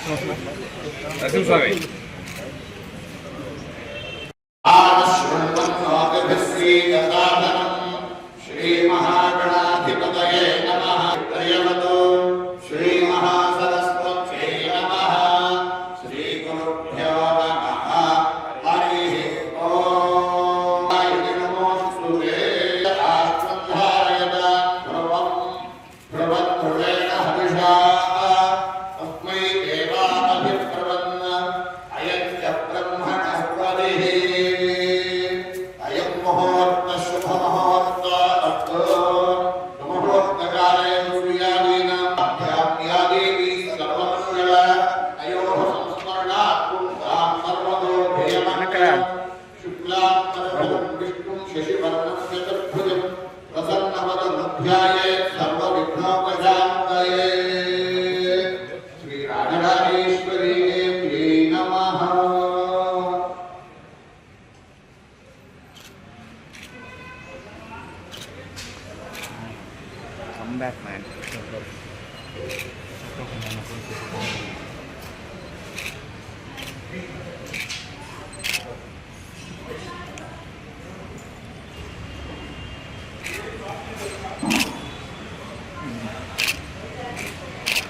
श्री महागणाधिपतये नमः। श्री महासरस्वत्यै नमः। श्री गुरुभ्यो नमः। हरिः ओम्। नमोऽस्तुते। आत्मधारयत ध्रुवन् हविषा तस्मै देवाभिप्रवन् अयं च ब्रह्मणः पदिः। अयं मुहूर्तः शुभमुहूर्तः मुहूर्तकाले सूर्यादीनां अध्यात्म्यादेवी सर्वमङ्गल अयोः संस्मरणात् पुंसां सर्वतो जयमङ्गलं। शुक्लां विष्णुं शशिवर्णं चतुर्भुजं प्रसन्नवदनध्यायेत् सर्वविघ्नोपशान्तये। श्रीराजराजेश्वरी देव्यै नमः। Come back, man.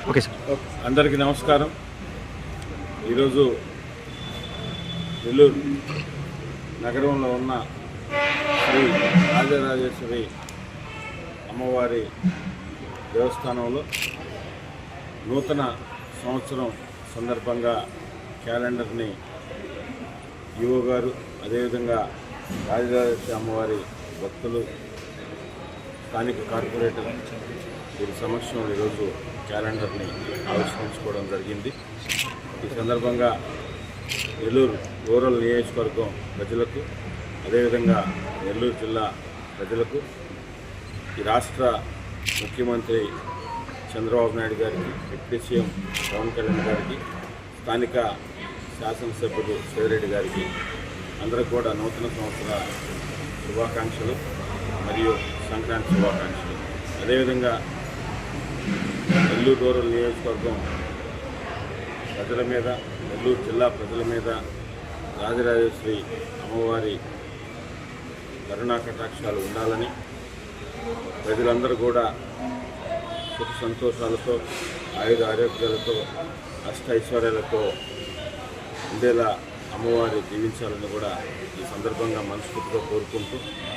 Okay sir. అందరికీ నమస్కారం. ఈరోజు నెల్లూరు నగరంలో ఉన్న శ్రీ రాజరాజేశ్వరి అమ్మవారి దేవస్థానంలో నూతన సంవత్సరం సందర్భంగా క్యాలెండర్ని ఈవో గారు, అదేవిధంగా రాజరాజేశ్వరి అమ్మవారి భక్తులు, స్థానిక కార్పొరేటర్ వీరి సమక్షంలో ఈరోజు క్యాలెండర్ని ఆవిష్కరించుకోవడం జరిగింది. ఈ సందర్భంగా నెల్లూరు రూరల్ నియోజకవర్గం ప్రజలకు, అదేవిధంగా నెల్లూరు జిల్లా ప్రజలకు, ఈ రాష్ట్ర ముఖ్యమంత్రి చంద్రబాబు నాయుడు గారికి, డిప్యూటీ సీఎం పవన్ కళ్యాణ్ గారికి, స్థానిక శాసనసభ్యులు శివరెడ్డి గారికి అందరూ కూడా నూతన సంవత్సర శుభాకాంక్షలు మరియు సంక్రాంతి శుభాకాంక్షలు. అదేవిధంగా నెల్లూరు రూరల్ నియోజకవర్గం ప్రజల మీద, నెల్లూరు జిల్లా ప్రజల మీద రాజరాజేశ్వరి అమ్మవారి కరుణా కటాక్షాలు ఉండాలని, ప్రజలందరూ కూడా సుఖ సంతోషాలతో, ఆయుధ ఆరోగ్యాలతో, అష్ట ఐశ్వర్యాలతో ఉండేలా అమ్మవారి దీవించాలని కూడా ఈ సందర్భంగా మనస్ఫూర్తిగా కోరుకుంటూ